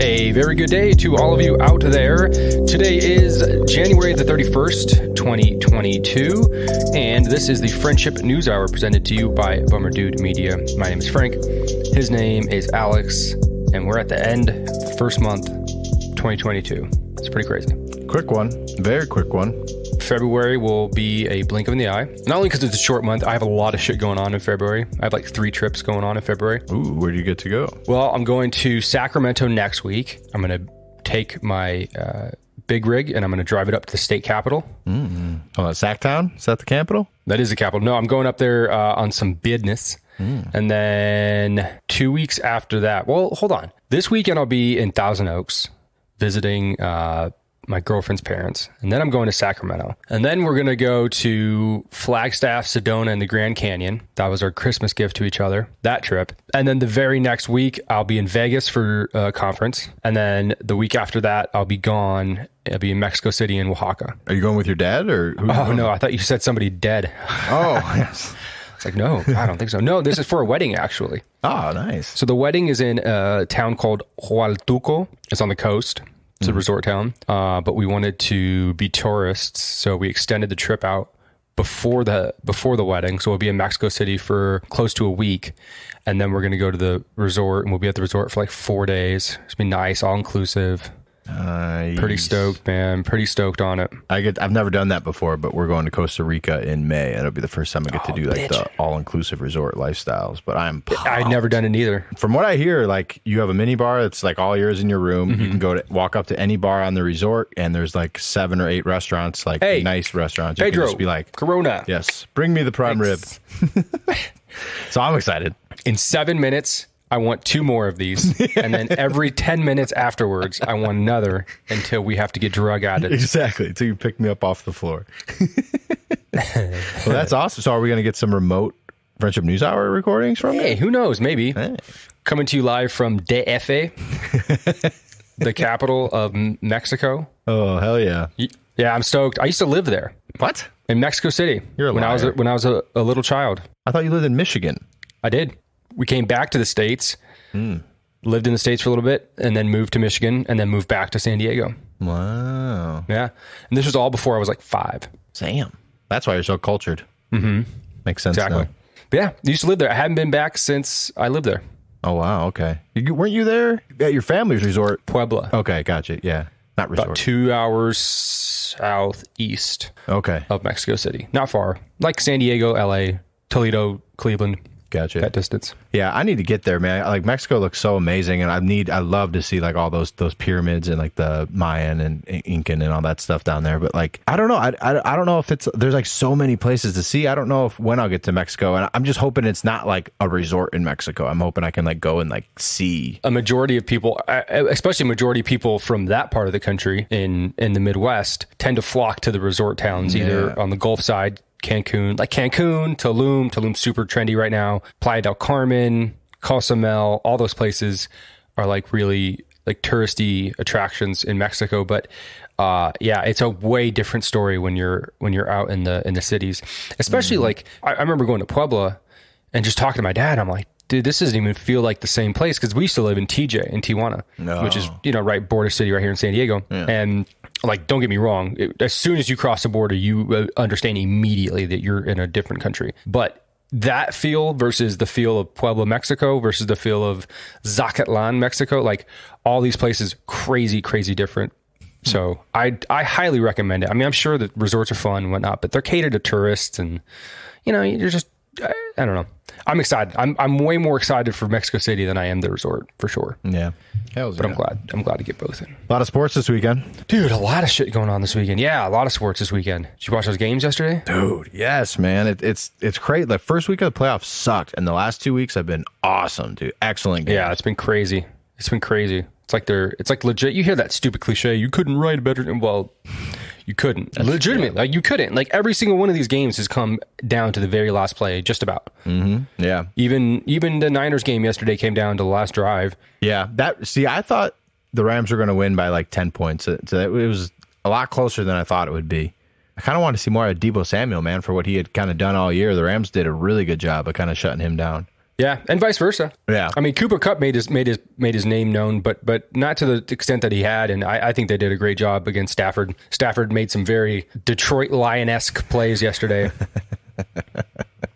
A very good day to all of you out there. Today is January the 31st, 2022, and this is the Friendship News Hour presented to you by Bummer Dude Media. My name is Frank. His name is Alex, and we're at the end of the first month, 2022. It's pretty crazy. Quick one. Very quick one. February will be a blink of the eye. Not only because it's a short month, I have a lot of shit going on in February. I have like 3 trips going on in February. Ooh, where do you get to go? Well, I'm going to Sacramento next week. I'm going to take my big rig and I'm going to drive it up to the state capitol. Mm-hmm. Oh, Sacktown? Is that the capital? That is the capital. No, I'm going up there on some business. And then 2 weeks after that, well, hold on. This weekend I'll be in Thousand Oaks visiting my girlfriend's parents. And then I'm going to Sacramento. And then we're going to go to Flagstaff, Sedona, and the Grand Canyon. That was our Christmas gift to each other, that trip. And then the very next week, I'll be in Vegas for a conference. And then the week after that, I'll be gone. I'll be in Mexico City and Oaxaca. Are you going with your dad or who? Oh, no. I thought you said somebody dead. Oh, yes. It's like, no, I don't think so. No, this is for a wedding, actually. Oh, nice. So the wedding is in a town called Hualtuco. It's on the coast. It's a resort town, but we wanted to be tourists, so we extended the trip out before the wedding. So we'll be in Mexico City for close to a week, and then we're going to go to the resort, and we'll be at the resort for like 4 days. It's gonna be nice, all inclusive. Nice. Pretty stoked, man. Pretty stoked on it. I've never done that before, but we're going to Costa Rica in May. It'll be the first time I get to do like the all-inclusive resort lifestyles. But I'm pumped. I'd never done it either. From what I hear, like you have a mini bar that's like all yours in your room. You can walk up to any bar on the resort, and there's like 7 or 8 restaurants, like nice restaurants. You Pedro, can just be like, Corona. Yes, bring me the prime rib. So I'm excited. In 7 minutes, I want 2 more of these. And then every 10 minutes afterwards, I want another until we have to get drug added. Exactly. Until you pick me up off the floor. Well, that's awesome. So are we going to get some remote Friendship News Hour recordings from you? Hey, who knows? Maybe. Hey. Coming to you live from DF, the capital of Mexico. Oh, hell yeah. Yeah, I'm stoked. I used to live there. What? In Mexico City. You're a when liar. I was a little child. I thought you lived in Michigan. I did. We came back to the States, lived in the States for a little bit, and then moved to Michigan, and then moved back to San Diego. Wow. Yeah. And this was all before I was like 5. Damn. That's why you're so cultured. Mm-hmm. Makes sense. Exactly. Now. But yeah, I used to live there. I haven't been back since I lived there. Oh, wow. Okay. Weren't you there at your family's resort? Puebla. Okay. Gotcha. Yeah. Not resort. About 2 hours southeast of Mexico City. Not far. Like San Diego, LA, Toledo, Cleveland. Gotcha. That distance. Yeah, I need to get there, man. Like Mexico looks so amazing, and I love to see like all those pyramids and like the Mayan and Incan and all that stuff down there. But like, I don't know. I don't know if there's like so many places to see. I don't know when I'll get to Mexico, and I'm just hoping it's not like a resort in Mexico. I'm hoping I can like go and like see. A majority of people, especially majority of people from that part of the country in the Midwest, tend to flock to the resort towns, either on the Gulf side. Cancun, Tulum's super trendy right now. Playa del Carmen, Cozumel, all those places are like really like touristy attractions in Mexico. But yeah, it's a way different story when you're out in the cities. Especially like I remember going to Puebla and just talking to my dad. I'm like, dude, this doesn't even feel like the same place, because we used to live in TJ in Tijuana, which is right border city right here in San Diego, and. Like, don't get me wrong. As soon as you cross the border, you understand immediately that you're in a different country. But that feel versus the feel of Puebla, Mexico versus the feel of Zacatlan, Mexico, like all these places, crazy, crazy different. So I highly recommend it. I mean, I'm sure that resorts are fun and whatnot, but they're catered to tourists, and you're just, I don't know. I'm excited. I'm way more excited for Mexico City than I am the resort, for sure. Yeah. But I'm glad to get both in. A lot of sports this weekend. Dude, a lot of shit going on this weekend. Yeah, a lot of sports this weekend. Did you watch those games yesterday? Dude, yes, man. It's great. The first week of the playoffs sucked, and the last 2 weeks have been awesome, dude. Excellent games. Yeah, it's been crazy. It's like legit. You hear that stupid cliche, you couldn't write a better. Well, you couldn't. That's legitimately. Like, you couldn't. Like, every single one of these games has come down to the very last play, just about. Mm-hmm. Yeah. Even the Niners game yesterday came down to the last drive. Yeah. I thought the Rams were going to win by like 10 points. So it was a lot closer than I thought it would be. I kind of want to see more of Deebo Samuel, man, for what he had kind of done all year. The Rams did a really good job of kind of shutting him down. Yeah, and vice versa. Yeah. I mean, Cooper Kupp made his name known, but not to the extent that he had, and I think they did a great job against Stafford. Stafford made some very Detroit Lion-esque plays yesterday.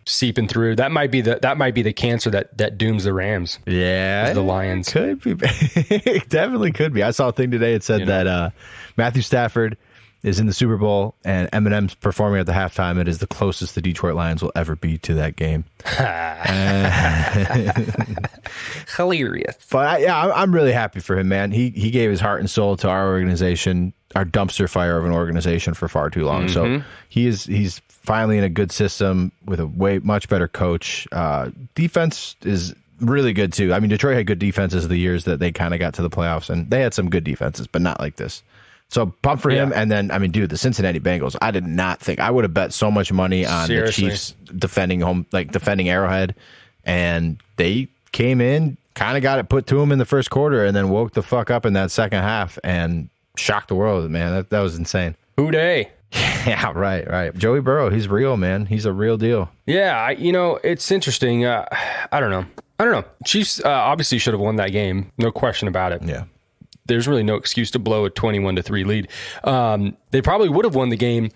Seeping through. That might be the cancer that dooms the Rams. Yeah. The Lions. Could be. It definitely could be. I saw a thing today. It said that Matthew Stafford is in the Super Bowl and Eminem's performing at the halftime. It is the closest the Detroit Lions will ever be to that game. Hilarious. But I'm really happy for him, man. He gave his heart and soul to our organization, our dumpster fire of an organization for far too long. So he's finally in a good system with a much better coach. Defense is really good too. I mean, Detroit had good defenses the years that they kind of got to the playoffs, and they had some good defenses, but not like this. So pump for him. And then, I mean, dude, the Cincinnati Bengals, I did not think I would have bet so much money on the Chiefs defending Arrowhead, and they came in, kind of got it put to them in the first quarter, and then woke the fuck up in that second half and shocked the world, man. That was insane. Who dey? Yeah, right. Joey Burrow, he's real, man. He's a real deal. Yeah, it's interesting. I don't know. Chiefs obviously should have won that game. No question about it. Yeah. There's really no excuse to blow a 21-3 lead. They probably would have won the game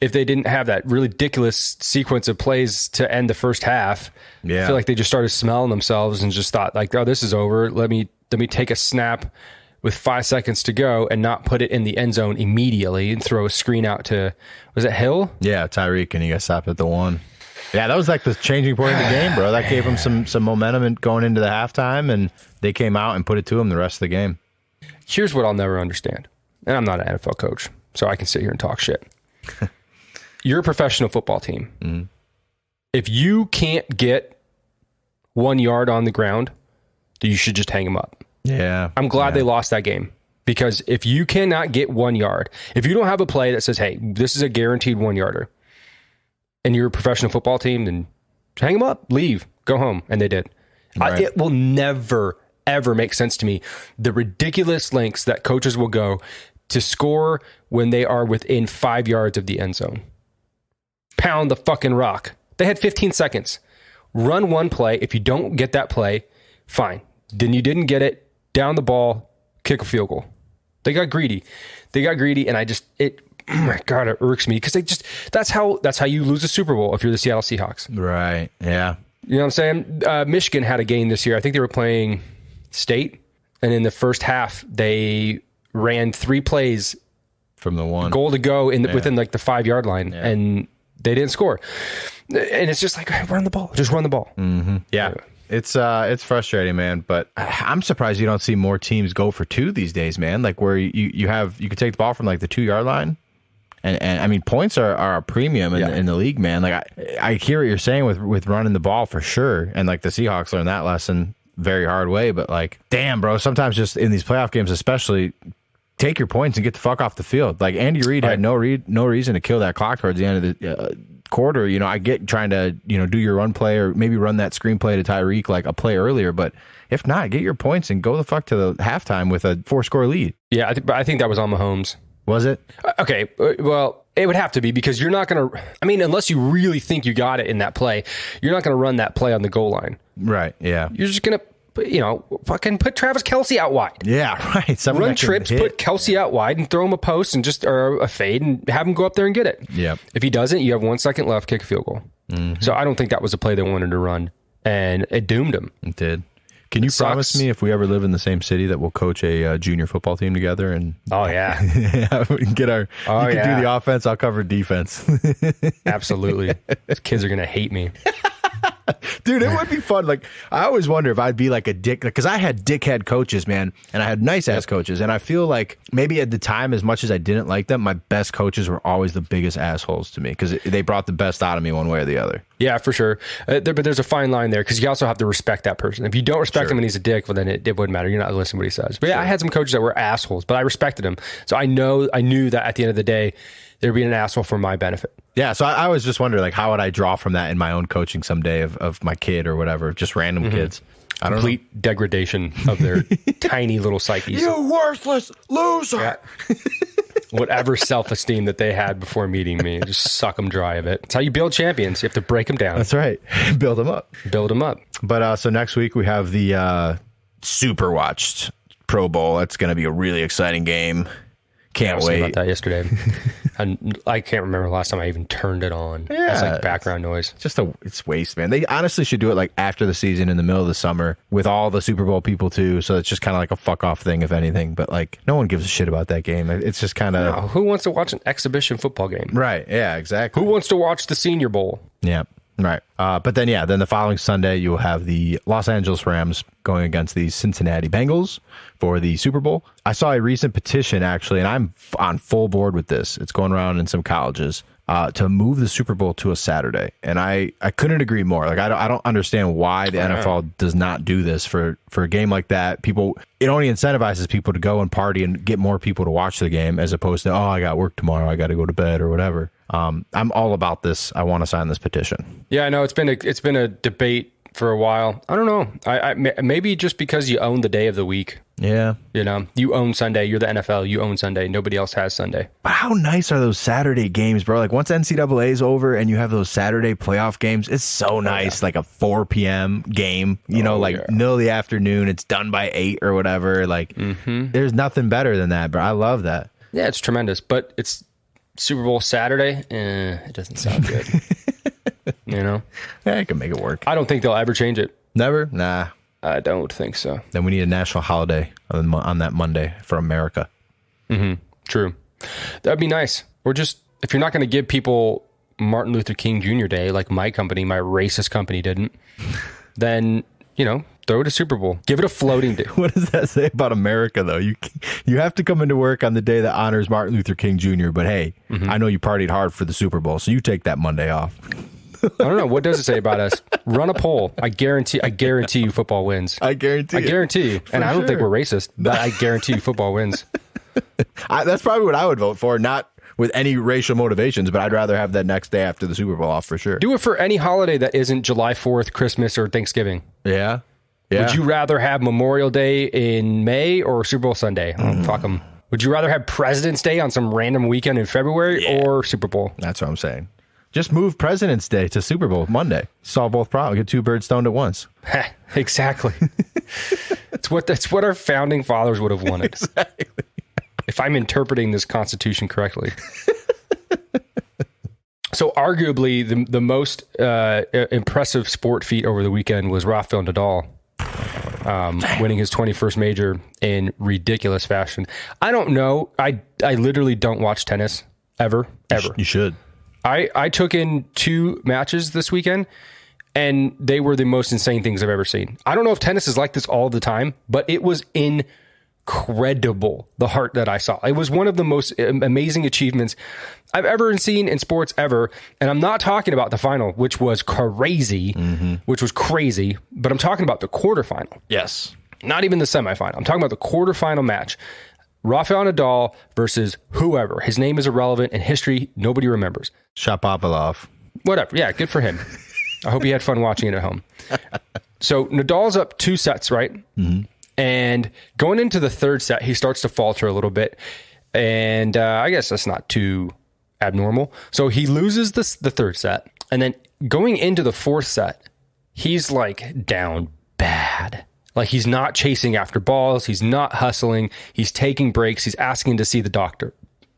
if they didn't have that ridiculous sequence of plays to end the first half. Yeah. I feel like they just started smelling themselves and just thought like, oh, this is over. Let me take a snap with 5 seconds to go and not put it in the end zone immediately and throw a screen out to, was it Hill? Yeah, Tyreek, and he got stopped at the 1. Yeah, that was like the changing point of the game, bro. That gave them some momentum going into the halftime, and they came out and put it to them the rest of the game. Here's what I'll never understand. And I'm not an NFL coach, so I can sit here and talk shit. You're a professional football team. Mm-hmm. If you can't get 1 yard on the ground, then you should just hang them up. Yeah. I'm glad they lost that game, because if you cannot get 1 yard, if you don't have a play that says, hey, this is a guaranteed 1 yarder, and you're a professional football team, then hang them up, leave, go home. And they did. Right. It will never, ever make sense to me the ridiculous lengths that coaches will go to score when they are within 5 yards of the end zone. Pound the fucking rock. They had 15 seconds. Run one play. If you don't get that play, fine. Then you didn't get it. Down the ball, kick a field goal. They got greedy. And oh my God, it irks me, because that's how you lose a Super Bowl if you're the Seattle Seahawks. Right. Yeah. You know what I'm saying? Michigan had a game this year. I think they were playing State, and in the first half they ran 3 plays from the 1 goal to go within like the 5 yard line, and they didn't score. And it's just like, run the ball, just run the ball. Mm-hmm. Yeah. It's frustrating, man, but I'm surprised you don't see more teams go for 2 these days, man. Like where you could take the ball from like the 2 yard line. And I mean, points are a premium in the league, man. Like I hear what you're saying with running the ball for sure. And like the Seahawks learned that lesson very hard way, but like, damn, bro, sometimes just in these playoff games, especially, take your points and get the fuck off the field. Like Andy Reid had no reason to kill that clock towards the end of the quarter. You know, I get trying to, do your run play or maybe run that screenplay to Tyreek like a play earlier, but if not, get your points and go the fuck to the halftime with a 4-score lead. Yeah, I think that was on Mahomes. Was it? Okay, well, it would have to be, because you're not going to, unless you really think you got it in that play, you're not going to run that play on the goal line. Right, yeah. You're just going to, fucking put Travis Kelce out wide. Yeah, right. Run trips, put Kelce out wide and throw him a post or a fade and have him go up there and get it. Yeah. If he doesn't, you have 1 second left, kick a field goal. Mm-hmm. So I don't think that was a play they wanted to run, and it doomed him. It did. Can you promise me if we ever live in the same city that we'll coach a junior football team together? And oh yeah, we can get our. You can do the offense. I'll cover defense. Absolutely, these kids are gonna hate me. Dude, it would be fun. Like, I always wonder if I'd be like a dick, because I had dickhead coaches, man, and I had nice ass coaches, and I feel like maybe at the time, as much as I didn't like them, my best coaches were always the biggest assholes to me, because they brought the best out of me one way or the other. Yeah, for sure. But there's a fine line there, because you also have to respect that person. If you don't respect him and he's a dick, well, then it wouldn't matter. You're not listening to what he says. But yeah, I had some coaches that were assholes, but I respected them. So I knew that at the end of the day, there'd be an asshole for my benefit. Yeah, so I was just wondering, like, how would I draw from that in my own coaching someday of my kid or whatever, just random kids. I don't Complete degradation of their tiny little psyches. You worthless loser. Yeah. whatever self-esteem that they had before meeting me. Just suck them dry of it. It's how you build champions. You have to break them down. That's right. Build them up. Build them up. But so next week we have the super watched Pro Bowl. That's going to be a really exciting game. Can't wait. About that yesterday. And I can't remember the last time I even turned it on. Yeah, it's like background noise. It's waste, man. They honestly should do it like after the season in the middle of the summer with all the Super Bowl people too. So it's just kind of like a fuck off thing, if anything. But like no one gives a shit about that game. It's just kind of who wants to watch an exhibition football game? Right. Yeah. Exactly. Who wants to watch the Senior Bowl? Yeah. Right. But then the following Sunday, you will have the Los Angeles Rams going against the Cincinnati Bengals for the Super Bowl. I saw a recent petition, actually, and I'm on full board with this. It's going around in some colleges to move the Super Bowl to a Saturday. And I couldn't agree more. Like, I don't understand why the NFL does not do this for a game like that. It only incentivizes people to go and party and get more people to watch the game as opposed to, I got work tomorrow, I got to go to bed or whatever. I'm all about this. I want to sign this petition. Yeah, I know it's been a debate for a while. I don't know. I maybe just because you own the day of the week. Yeah. You own Sunday. You're the NFL. You own Sunday. Nobody else has Sunday. But how nice are those Saturday games, bro? Like once NCAA is over and you have those Saturday playoff games, it's so nice. Like a 4 p.m. game, middle of the afternoon. It's done by 8 or whatever. Like there's nothing better than that, bro. I love that. Yeah, it's tremendous. But it's Super Bowl Saturday. It doesn't sound good. Yeah, I can make it work. I don't think they'll ever change it. Never? Nah. I don't think so. Then we need a national holiday on that Monday for America. True. That'd be nice. Or just, if you're not going to give people Martin Luther King Jr. Day, like my racist company didn't, then, throw it a Super Bowl. Give it a floating day. What does that say about America, though? You have to come into work on the day that honors Martin Luther King Jr., but hey, I know you partied hard for the Super Bowl, so you take that Monday off. I don't know. What does it say about us? Run a poll. I guarantee you football wins. I guarantee you. And I don't think we're racist, but I guarantee you football wins. That's probably what I would vote for, not with any racial motivations, but I'd rather have that next day after the Super Bowl off for sure. Do it for any holiday that isn't July 4th, Christmas, or Thanksgiving. Yeah. Would you rather have Memorial Day in May or Super Bowl Sunday? Fuck them. Would you rather have President's Day on some random weekend in February or Super Bowl? That's what I'm saying. Just move President's Day to Super Bowl Monday. Solve both problems. Get two birds stoned at once. Exactly. That's what our founding fathers would have wanted. Exactly. If I'm interpreting this Constitution correctly. So arguably the most impressive sport feat over the weekend was Rafael Nadal winning his 21st major in ridiculous fashion. I don't know. I literally don't watch tennis ever. You should. I took in 2 matches this weekend, and they were the most insane things I've ever seen. I don't know if tennis is like this all the time, but it was incredible, the heart that I saw. It was one of the most amazing achievements I've ever seen in sports ever. And I'm not talking about the final, which was crazy, but I'm talking about the quarterfinal. Yes. Not even the semifinal. I'm talking about the quarterfinal match. Rafael Nadal versus whoever. His name is irrelevant in history. Nobody remembers. Shapovalov. Whatever. Yeah, good for him. I hope he had fun watching it at home. So Nadal's up 2 sets, right? Mm-hmm. And going into the 3rd set, he starts to falter a little bit. And I guess that's not too abnormal. So he loses the 3rd set. And then going into the 4th set, he's like down bad. Like he's not chasing after balls. He's not hustling. He's taking breaks. He's asking to see the doctor,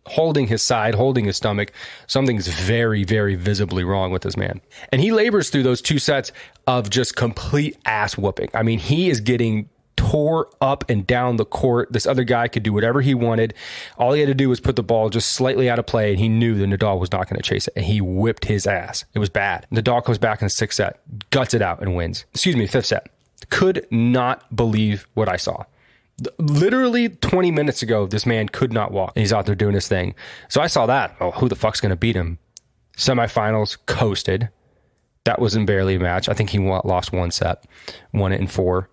holding his side, holding his stomach. Something's very, very visibly wrong with this man. And he labors through those 2 sets of just complete ass whooping. I mean, he is getting tore up and down the court. This other guy could do whatever he wanted. All he had to do was put the ball just slightly out of play, and he knew that Nadal was not going to chase it, and he whipped his ass. It was bad. Nadal comes back in the 6th set, guts it out, and wins. 5th set. Could not believe what I saw. Literally 20 minutes ago, this man could not walk, and he's out there doing his thing. So I saw that. Oh, who the fuck's going to beat him? Semifinals, coasted. That wasn't barely a match. I think he lost 1 set, won it in 4.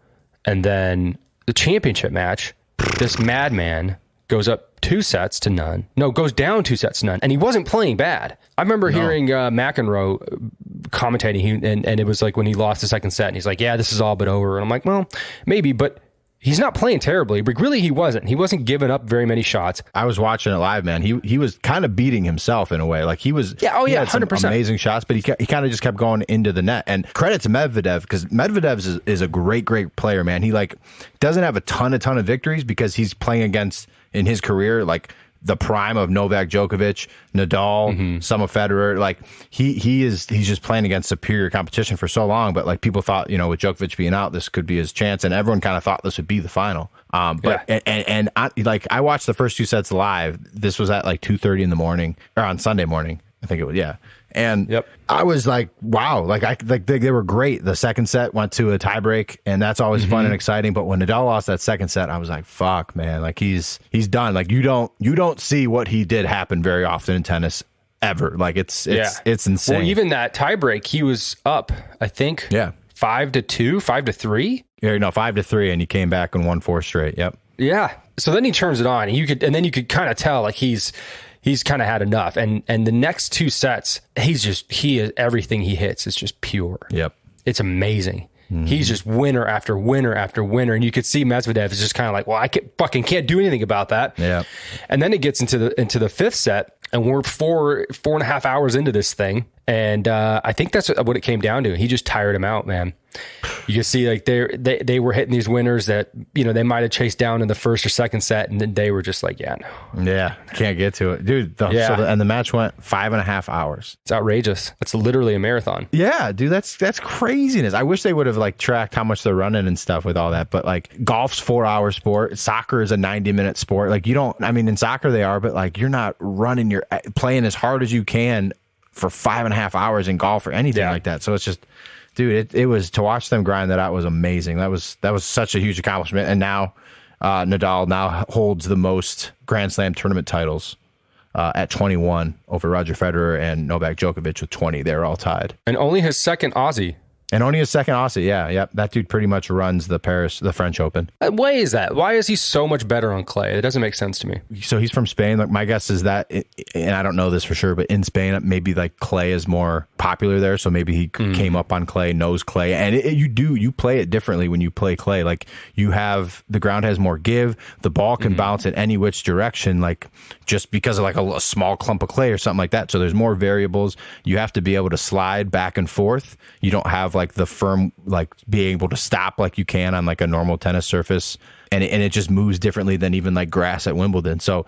And then the championship match, this madman goes up 2 sets to none. No, goes down 2 sets to none. And he wasn't playing bad. I remember hearing McEnroe commentating, and it was like when he lost the 2nd set, and he's like, yeah, this is all but over. And I'm like, well, maybe, but he's not playing terribly, but really he wasn't. He wasn't giving up very many shots. I was watching it live, man. He was kind of beating himself in a way. Like he was, he had some 100%. amazing shots, but he kind of just kept going into the net. And credit to Medvedev, because Medvedev is a great player, man. He like doesn't have a ton of victories because he's playing against, in his career, like the prime of Novak Djokovic, Nadal, some of Federer. Like he's just playing against superior competition for so long. But like people thought, you know, with Djokovic being out, this could be his chance, and everyone kind of thought this would be the final. And I watched the first two sets live. This was at like 2:30 in the morning, or on Sunday morning, I think it was. Yeah. And I was like, wow, they were great. The second set went to a tiebreak, and that's always fun and exciting. But when Nadal lost that second set, I was like, fuck, man, like he's done. Like you don't see what he did happen very often in tennis ever. Like it's insane. Well, even that tiebreak, he was up, I think, 5-2, 5-3. Yeah, no, 5-3, and he came back and won 4 straight. Yep. Yeah. So then he turns it on, and then you could kind of tell like he's kind of had enough. And the next 2 sets, he is everything he hits is just pure. Yep. It's amazing. He's just winner after winner after winner. And you could see Medvedev is just kind of like, well, I can't do anything about that. Yeah. And then it gets into the 5th set, and we're 4.5 hours into this thing. And I think that's what it came down to. He just tired him out, man. You can see like they were hitting these winners that, you know, they might have chased down in the first or second set, and then they were just like, can't get to it, dude. And the match went 5.5 hours. It's outrageous. It's literally a marathon. Yeah, dude, that's craziness. I wish they would have like tracked how much they're running and stuff with all that. But like golf's 4-hour sport, soccer is a 90-minute sport. Like in soccer they are, but like you're not running, you're playing as hard as you can for 5.5 hours in golf or anything like that. So it's just, dude, it was, to watch them grind that out was amazing. That was such a huge accomplishment. And now Nadal now holds the most Grand Slam tournament titles at 21 over Roger Federer and Novak Djokovic with 20. They're all tied. And only his second Aussie. And only his second Aussie, yeah. That dude pretty much runs the French Open. Why is that? Why is he so much better on clay? It doesn't make sense to me. So he's from Spain. Like my guess is that, and I don't know this for sure, but in Spain, maybe like clay is more popular there. So maybe he came up on clay, knows clay. And you play it differently when you play clay. Like the ground has more give. The ball can bounce in any which direction, like just because of like a small clump of clay or something like that. So there's more variables. You have to be able to slide back and forth. You don't have like the firm, like being able to stop like you can on like a normal tennis surface, and it just moves differently than even like grass at Wimbledon. So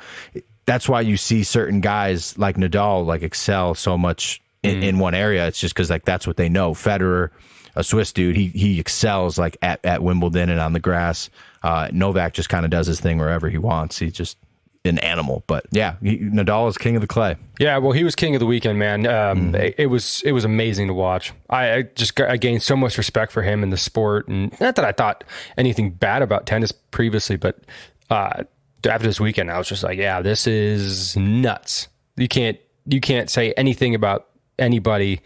that's why you see certain guys like Nadal like excel so much in one area. It's just because like that's what they know. Federer, a Swiss dude, he excels like at Wimbledon and on the grass. Novak just kind of does his thing wherever he wants. He's just an animal. But yeah, Nadal is king of the clay. Yeah, well, he was king of the weekend, man. It was amazing to watch. I gained so much respect for him in the sport, and not that I thought anything bad about tennis previously, but after this weekend, I was just like, yeah, this is nuts. You can't say anything about anybody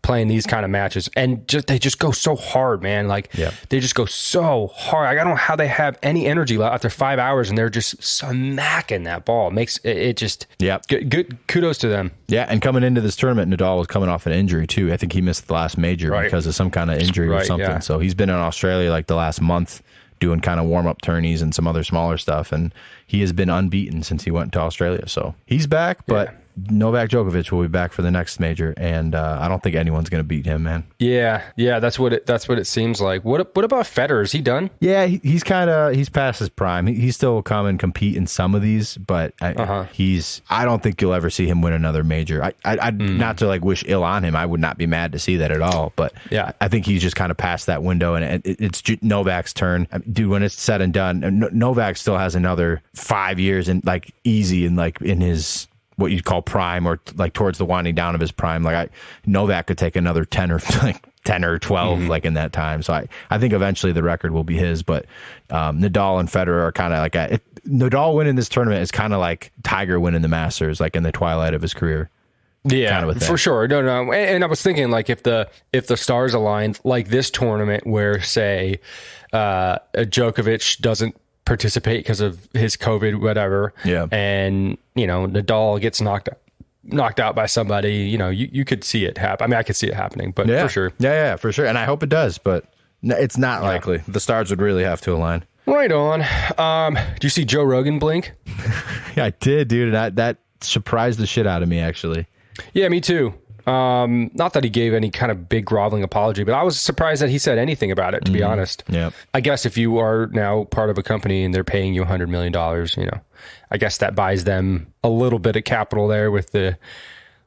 playing these kind of matches, and they just go so hard, man. Like they just go so hard. I don't know how they have any energy left after 5 hours, and they're just smacking that ball. It makes it just good. Kudos to them. Yeah, and coming into this tournament, Nadal was coming off an injury too. I think he missed the last major because of some kind of injury or something. Yeah. So he's been in Australia like the last month doing kind of warm-up tourneys and some other smaller stuff, and he has been unbeaten since he went to Australia. So he's back, but Novak Djokovic will be back for the next major, and I don't think anyone's going to beat him, man. Yeah, that's what it seems like. What about Federer? Is he done? Yeah, he's past his prime. He still will come and compete in some of these, but I don't think you'll ever see him win another major. I'd not to like wish ill on him. I would not be mad to see that at all, but I think he's just kind of past that window, and it's Novak's turn. Dude, when it's said and done, Novak still has another 5 years in like easy and like in his what you'd call prime, or like towards the winding down of his prime. Like Novak could take another 10 or 12 like in that time. So I think eventually the record will be his, but Nadal and Federer are kind of like Nadal winning this tournament is kind of like Tiger winning the Masters, like in the twilight of his career. Yeah, kind of for sure. No. And I was thinking like if the stars aligned like this tournament where say Djokovic doesn't participate because of his COVID, whatever. Yeah. And, Nadal gets knocked out by somebody, you could see it happen. I mean, I could see it happening, but for sure. Yeah, for sure. And I hope it does, but it's not likely. The stars would really have to align. Right on. Do you see Joe Rogan blink? Yeah, I did, dude. That surprised the shit out of me, actually. Yeah, me too. Not that he gave any kind of big groveling apology, but I was surprised that he said anything about it, to be honest. Yeah. I guess if you are now part of a company and they're paying you $100 million, I guess that buys them a little bit of capital there with the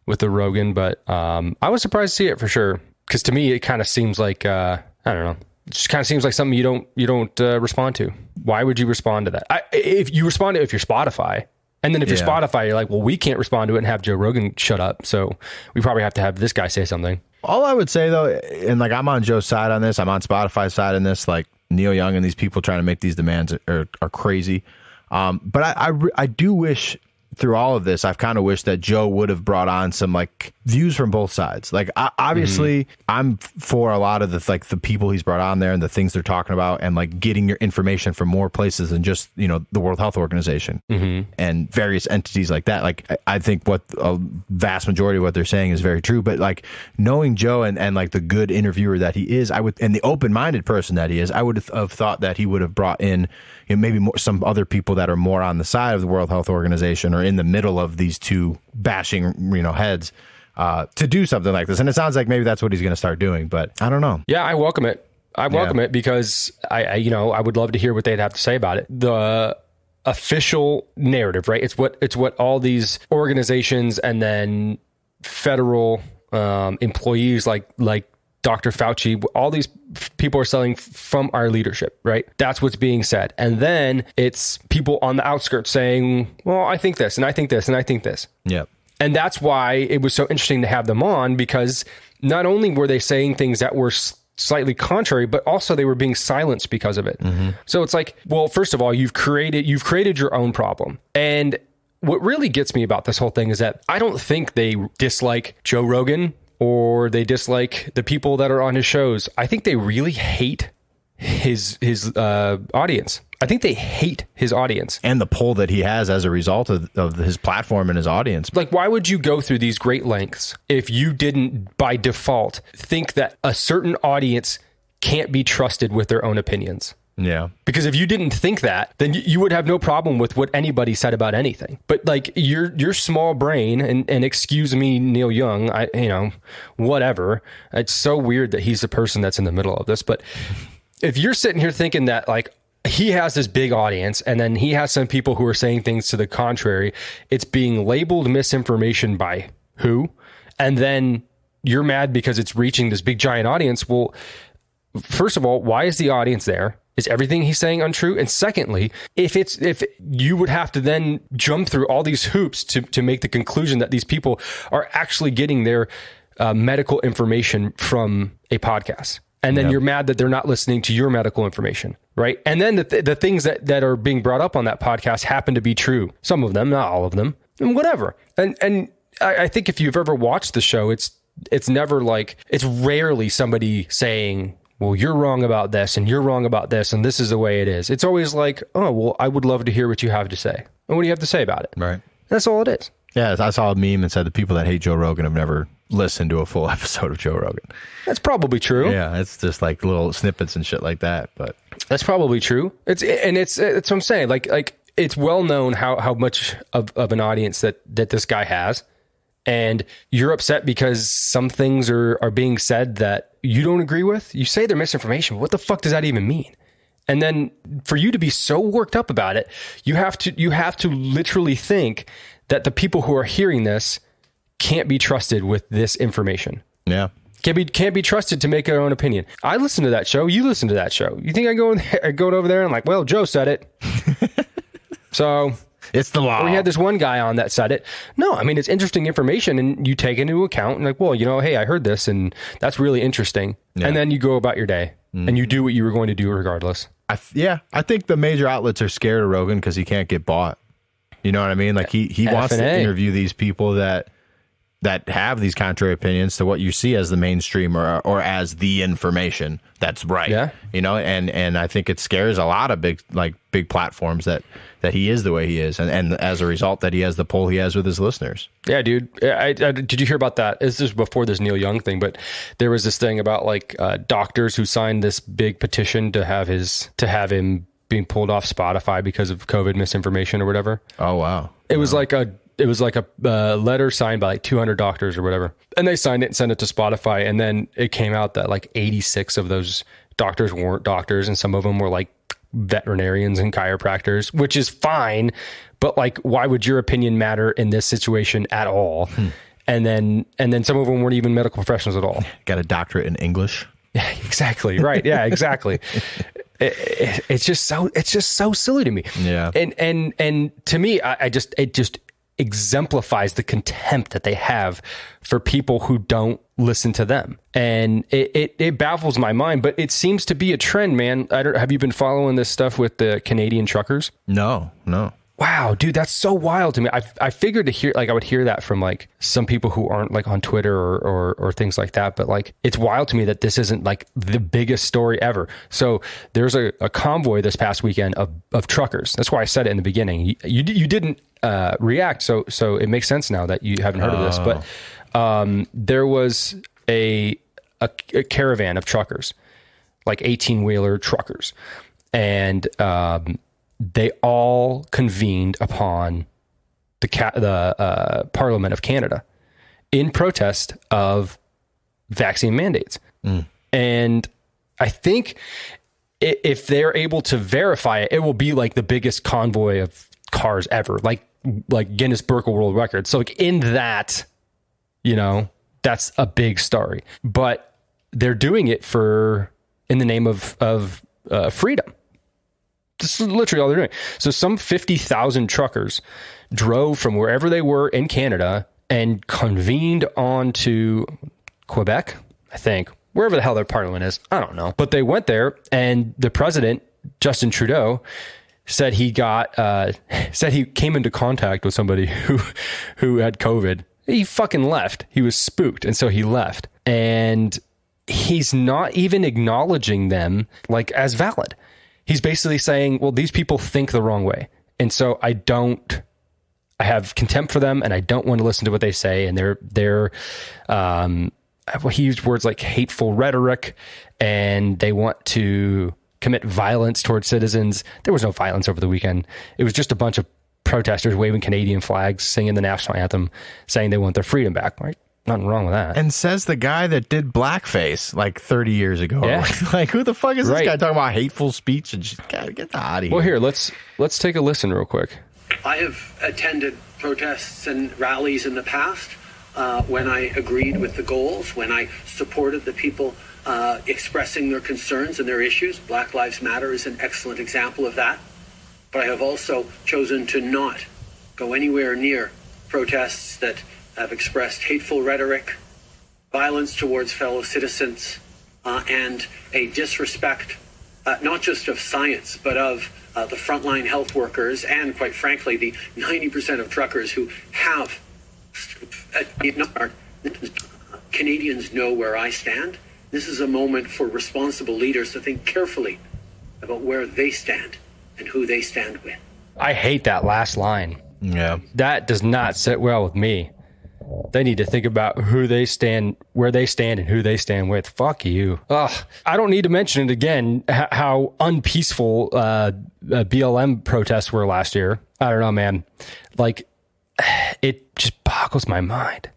Rogan. But I was surprised to see it for sure. Because to me, it kind of seems like, I don't know. It just kind of seems like something you don't respond to. Why would you respond to that? If you respond to it, if you're Spotify, and then if you're Spotify, you're like, well, we can't respond to it and have Joe Rogan shut up. So we probably have to have this guy say something. All I would say though, and like I'm on Joe's side on this, I'm on Spotify's side on this. Like Neil Young and these people trying to make these demands are crazy. But I do wish. Through all of this, I've kind of wished that Joe would have brought on some like views from both sides. Like obviously I'm for a lot of the people he's brought on there and the things they're talking about and like getting your information from more places than just, the World Health Organization and various entities like that. Like I think what a vast majority of what they're saying is very true, but like knowing Joe and like the good interviewer that he is, and the open-minded person that he is, I would have thought that he would have brought in maybe some other people that are more on the side of the World Health Organization or in the middle of these two bashing, heads to do something like this. And it sounds like maybe that's what he's going to start doing, but I don't know. Yeah, I welcome it. I welcome it because I would love to hear what they'd have to say about it. The official narrative, right? It's what all these organizations and then federal employees like Dr. Fauci, all these people are selling from our leadership, right? That's what's being said. And then it's people on the outskirts saying, well, I think this, and I think this, and I think this. Yep. And that's why it was so interesting to have them on, because not only were they saying things that were slightly contrary, but also they were being silenced because of it. So it's like, well, first of all, you've created your own problem. And what really gets me about this whole thing is that I don't think they dislike Joe Rogan or they dislike the people that are on his shows. I think they really hate his audience. I think they hate his audience. And the pull that he has as a result of his platform and his audience. Like, why would you go through these great lengths if you didn't, by default, think that a certain audience can't be trusted with their own opinions? Yeah. Because if you didn't think that, then you would have no problem with what anybody said about anything. But like your small brain, and excuse me, Neil Young, whatever. It's so weird that he's the person that's in the middle of this. But if you're sitting here thinking that like he has this big audience and then he has some people who are saying things to the contrary, it's being labeled misinformation by who? And then you're mad because it's reaching this big giant audience. Well, first of all, why is the audience there? Is everything he's saying untrue? And secondly, if you would have to then jump through all these hoops to make the conclusion that these people are actually getting their medical information from a podcast. And then you're mad that they're not listening to your medical information, right? And then the things that are being brought up on that podcast happen to be true. Some of them, not all of them, and whatever. And I think if you've ever watched the show, it's never like, it's rarely somebody saying, well, you're wrong about this and you're wrong about this and this is the way it is. It's always like, oh, well, I would love to hear what you have to say. And what do you have to say about it? Right. That's all it is. Yeah, I saw a meme and said the people that hate Joe Rogan have never listened to a full episode of Joe Rogan. That's probably true. Yeah, it's just like little snippets and shit like that. But that's probably true. It's what I'm saying. Like it's well known how much of an audience that this guy has. And you're upset because some things are being said that you don't agree with. You say they're misinformation. What the fuck does that even mean? And then for you to be so worked up about it, you have to literally think that the people who are hearing this can't be trusted with this information. Yeah. Can't be trusted to make their own opinion. I listen to that show. You listen to that show. You think I go over there and I'm like, well, Joe said it. So it's the law. We had this one guy on that said it. No, I mean, it's interesting information and you take into account and like, well, hey, I heard this and that's really interesting. Yeah. And then you go about your day and you do what you were going to do regardless. I think the major outlets are scared of Rogan because he can't get bought. You know what I mean? Like he wants to interview these people that have these contrary opinions to what you see as the mainstream or as the information that's right. Yeah. And I think it scares a lot of big platforms that he is the way he is. And as a result that he has the pull he has with his listeners. Yeah, dude. Did you hear about that? This is before this Neil Young thing, but there was this thing about like doctors who signed this big petition to have him being pulled off Spotify because of COVID misinformation or whatever. Oh, wow. It was like a letter signed by like 200 doctors or whatever. And they signed it and sent it to Spotify. And then it came out that like 86 of those doctors weren't doctors. And some of them were like veterinarians and chiropractors, which is fine. But like, why would your opinion matter in this situation at all? And then some of them weren't even medical professionals at all. Got a doctorate in English. Yeah, exactly. Right. Yeah, exactly. It's just so silly to me. Yeah. And to me, it just exemplifies the contempt that they have for people who don't listen to them. And it baffles my mind, but it seems to be a trend, man. Have you been following this stuff with the Canadian truckers? No. Wow, dude, that's so wild to me. I figured I would hear that from like some people who aren't like on Twitter or things like that. But like, it's wild to me that this isn't like the biggest story ever. So there's a convoy this past weekend of truckers. That's why I said it in the beginning. You didn't react. So it makes sense now that you haven't heard of this. But there was a caravan of truckers, like 18-wheeler truckers. And they all convened upon the Parliament of Canada in protest of vaccine mandates. And I think if they're able to verify it, it will be like the biggest convoy of cars ever, like Guinness Book of World Records. So like in that, that's a big story. But they're doing it in the name of freedom. This is literally all they're doing. So some 50,000 truckers drove from wherever they were in Canada and convened onto Quebec, I think, wherever the hell their parliament is. I don't know. But they went there, and the president, Justin Trudeau, said he came into contact with somebody who had COVID. He fucking left. He was spooked, and so he left. And he's not even acknowledging them like as valid. He's basically saying, well, these people think the wrong way. And so I have contempt for them, and I don't want to listen to what they say. And he used words like hateful rhetoric, and they want to commit violence towards citizens. There was no violence over the weekend. It was just a bunch of protesters waving Canadian flags, singing the national anthem, saying they want their freedom back, right? Nothing wrong with that. And says the guy that did blackface like 30 years ago. Yeah. Like, who the fuck is this guy talking about hateful speech? And just gotta get out of here. Well, here, let's take a listen real quick. I have attended protests and rallies in the past when I agreed with the goals, when I supported the people expressing their concerns and their issues. Black Lives Matter is an excellent example of that. But I have also chosen to not go anywhere near protests that have expressed hateful rhetoric, violence towards fellow citizens, and a disrespect, not just of science, but of the frontline health workers and, quite frankly, the 90% of truckers who have. Canadians know where I stand. This is a moment for responsible leaders to think carefully about where they stand and who they stand with. I hate that last line. Yeah. That does not sit well with me. They need to think about who they stand, where they stand, and who they stand with. Fuck you. Ugh. I don't need to mention it again, how unpeaceful BLM protests were last year. I don't know, man. Like, it just boggles my mind.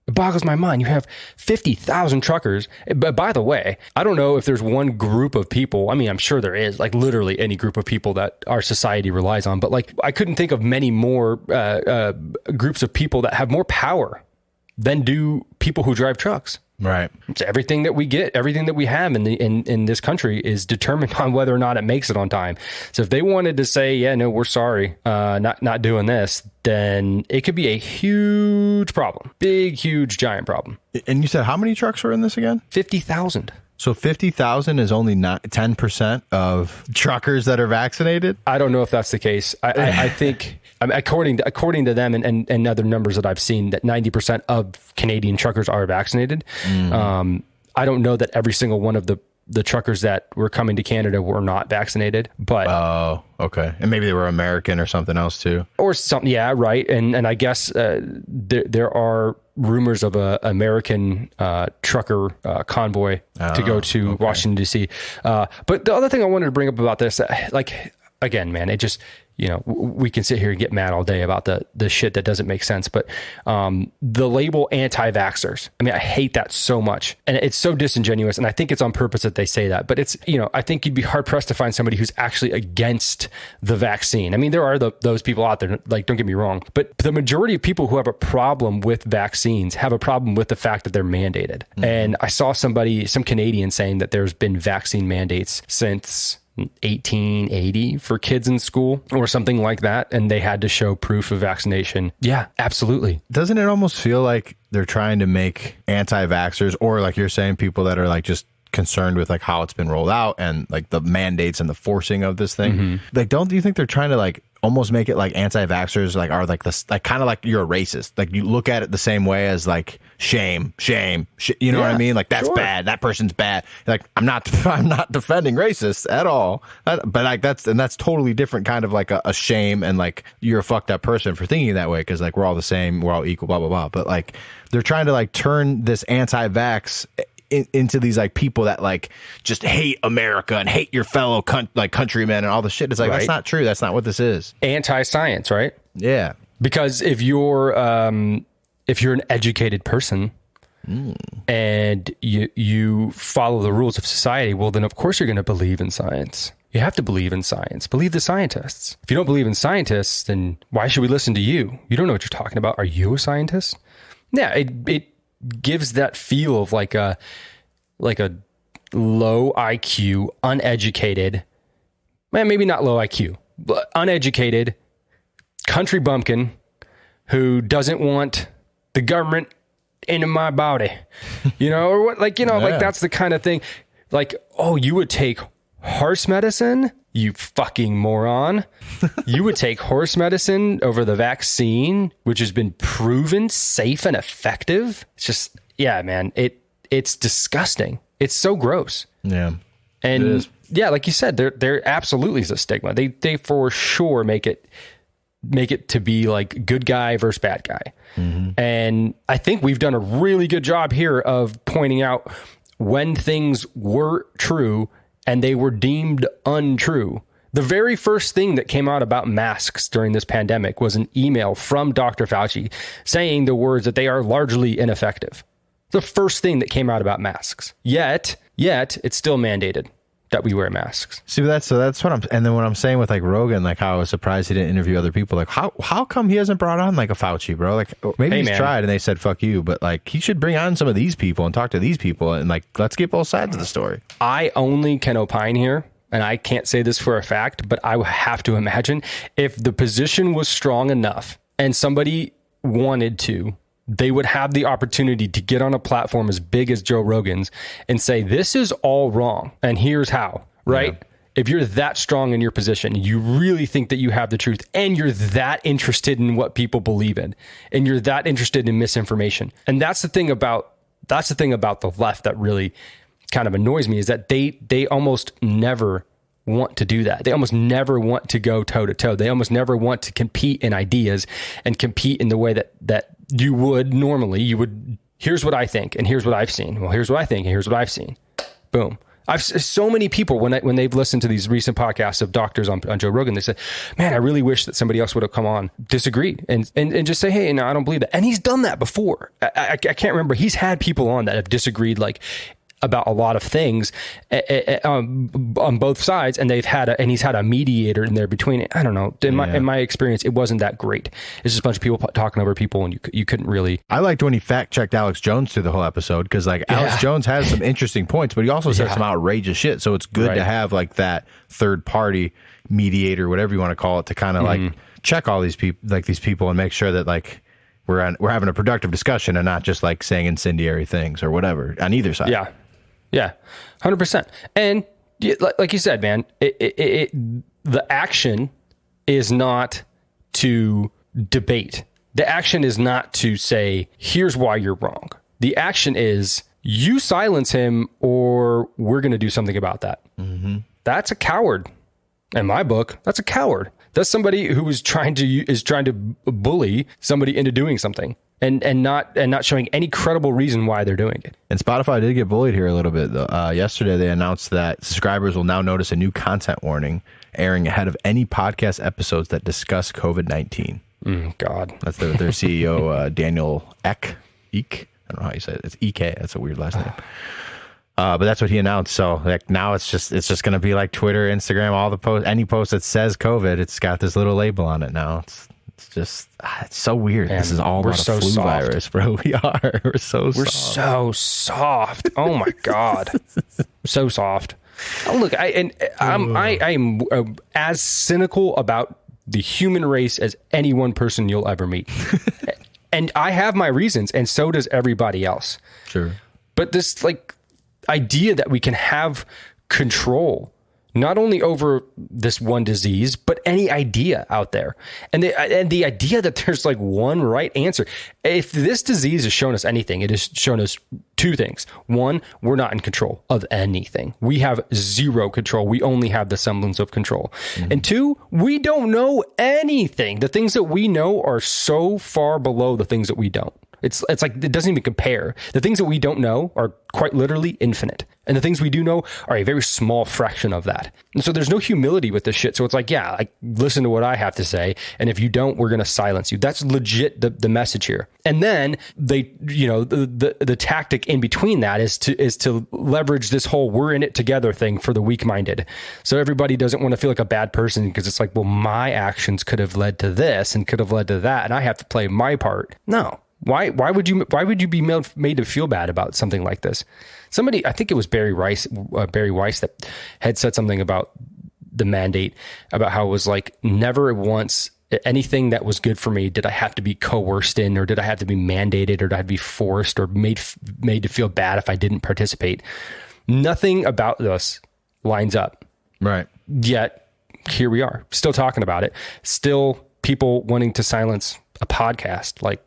It boggles my mind. You have 50,000 truckers. But by the way, I don't know if there's one group of people. I mean, I'm sure there is, like literally any group of people that our society relies on. But like, I couldn't think of many more groups of people that have more power than do people who drive trucks. Right. It's everything that we get, everything that we have in this country is determined on whether or not it makes it on time. So if they wanted to say, yeah, no, we're sorry, not doing this, then it could be a huge problem. Big, huge, giant problem. And you said how many trucks were in this again? 50,000. So 50,000 is only not 10% of truckers that are vaccinated? I don't know if that's the case. I think, according to them and other numbers that I've seen, that 90% of Canadian truckers are vaccinated. I don't know that every single one of the truckers that were coming to Canada were not vaccinated, but oh, okay, and maybe they were American or something else too, or something. Yeah, right. And I guess there are rumors of a American trucker convoy to go to Washington D.C. But the other thing I wanted to bring up about this, like, again, man, it just, we can sit here and get mad all day about the shit that doesn't make sense. But the label anti-vaxxers, I mean, I hate that so much. And it's so disingenuous. And I think it's on purpose that they say that. But it's, I think you'd be hard pressed to find somebody who's actually against the vaccine. I mean, there are those people out there, like, don't get me wrong. But the majority of people who have a problem with vaccines have a problem with the fact that they're mandated. Mm-hmm. And I saw some Canadian saying that there's been vaccine mandates since 1880 for kids in school or something like that, and they had to show proof of vaccination. Yeah, absolutely. Doesn't it almost feel like they're trying to make anti-vaxxers, or like you're saying, people that are like just concerned with like how it's been rolled out and like the mandates and the forcing of this thing? Mm-hmm. Like, do you think they're trying to like almost make it like anti-vaxxers like are like this, like kind of like you're a racist, like you look at it the same way as like shame, you know what I mean? Like, that's bad, that person's bad. Like, I'm not defending racists at all, but like that's totally different kind of like a shame, and like you're a fucked up person for thinking that way, because like we're all the same, we're all equal, blah blah blah. But like they're trying to like turn this anti-vax into these like people that like just hate America and hate your fellow countrymen and all the shit. It's like, That's not true. That's not what this is. Anti-science, right? Yeah. Because if you're an educated person and you follow the rules of society, well, then of course you're going to believe in science. You have to believe in science. Believe the scientists. If you don't believe in scientists, then why should we listen to you? You don't know what you're talking about. Are you a scientist? Yeah, it gives that feel of like a low IQ, uneducated, maybe not low IQ, but uneducated country bumpkin who doesn't want the government into my body, or what, like, like that's the kind of thing. Like, oh, you would take horse medicine, you fucking moron. You would take horse medicine over the vaccine, which has been proven safe and effective. It's just, yeah, man, it's disgusting. It's so gross. Yeah. And it is. Yeah, like you said, there absolutely is a stigma. They for sure make it to be like good guy versus bad guy. Mm-hmm. And I think we've done a really good job here of pointing out when things were true and they were deemed untrue. The very first thing that came out about masks during this pandemic was an email from Dr. Fauci saying the words that they are largely ineffective. The first thing that came out about masks. Yet it's still mandated that we wear masks. See, that's what and then what I'm saying with like Rogan, like how I was surprised he didn't interview other people. Like how come he hasn't brought on like a Fauci, bro? Like maybe he's tried and they said, fuck you, but like he should bring on some of these people and talk to these people and like, let's get both sides of the story. I only can opine here, and I can't say this for a fact, but I have to imagine if the position was strong enough and somebody wanted to, they would have the opportunity to get on a platform as big as Joe Rogan's and say, this is all wrong, and here's how, right? Yeah. If you're that strong in your position, you really think that you have the truth, and you're that interested in what people believe in, and you're that interested in misinformation. And that's the thing about the left that really kind of annoys me, is that they almost never want to do that. They almost never want to go toe to toe. They almost never want to compete in ideas and compete in the way that you would normally. You would, here's what I think and here's what I've seen. Well, here's what I think and here's what I've seen. Boom. I've so many people when they've listened to these recent podcasts of doctors on Joe Rogan, they said, man, I really wish that somebody else would have come on, disagreed and just say, hey, no, I don't believe that. And he's done that before. I can't remember. He's had people on that have disagreed, like, about a lot of things on both sides, and he's had a mediator in there between it. I don't know. In my experience, it wasn't that great. It's just a bunch of people talking over people, and you couldn't really. I liked when he fact checked Alex Jones through the whole episode, because like Alex Jones has some interesting points, but he also said some outrageous shit. So it's good to have like that third party mediator, whatever you want to call it, to kind of like check all these people, like these people, and make sure that like we're having a productive discussion and not just like saying incendiary things or whatever on either side. Yeah, 100%. And like you said, man, the action is not to debate. The action is not to say, here's why you're wrong. The action is, you silence him or we're going to do something about that. Mm-hmm. That's a coward. In my book, that's a coward. That's somebody who is trying to bully somebody into doing something. And not showing any credible reason why they're doing it. And Spotify did get bullied here a little bit, though. Yesterday, they announced that subscribers will now notice a new content warning airing ahead of any podcast episodes that discuss COVID-19. God. That's their CEO, Daniel Ek. I don't know how you say it. It's EK. That's a weird last name. But that's what he announced. So like now it's just going to be like Twitter, Instagram, all the posts, any post that says COVID, it's got this little label on it now. It's just, it's so weird. Man, this is all about a flu virus, bro. We are. We're so soft. Oh my God. So soft. Oh, look, I am as cynical about the human race as any one person you'll ever meet. And I have my reasons, and so does everybody else. Sure. But this like idea that we can have control not only over this one disease, but any idea out there. And the idea that there's like one right answer. If this disease has shown us anything, it has shown us two things. One, we're not in control of anything. We have zero control. We only have the semblance of control. Mm-hmm. And two, we don't know anything. The things that we know are so far below the things that we don't. It's like it doesn't even compare. The things that we don't know are quite literally infinite. And the things we do know are a very small fraction of that. And so there's no humility with this shit. So it's like, yeah, like listen to what I have to say. And if you don't, we're going to silence you. That's legit the message here. And then they, you know, the tactic in between that is to leverage this whole we're in it together thing for the weak-minded. So everybody doesn't want to feel like a bad person because it's like, well, my actions could have led to this and could have led to that. And I have to play my part. No. Why would you be made to feel bad about something like this? Somebody, I think it was Barry Weiss that had said something about the mandate, about how it was like never once anything that was good for me did I have to be coerced in, or did I have to be mandated, or did I have to be forced or made to feel bad if I didn't participate. Nothing about this lines up. Right. Yet here we are, still talking about it. Still people wanting to silence a podcast. Like,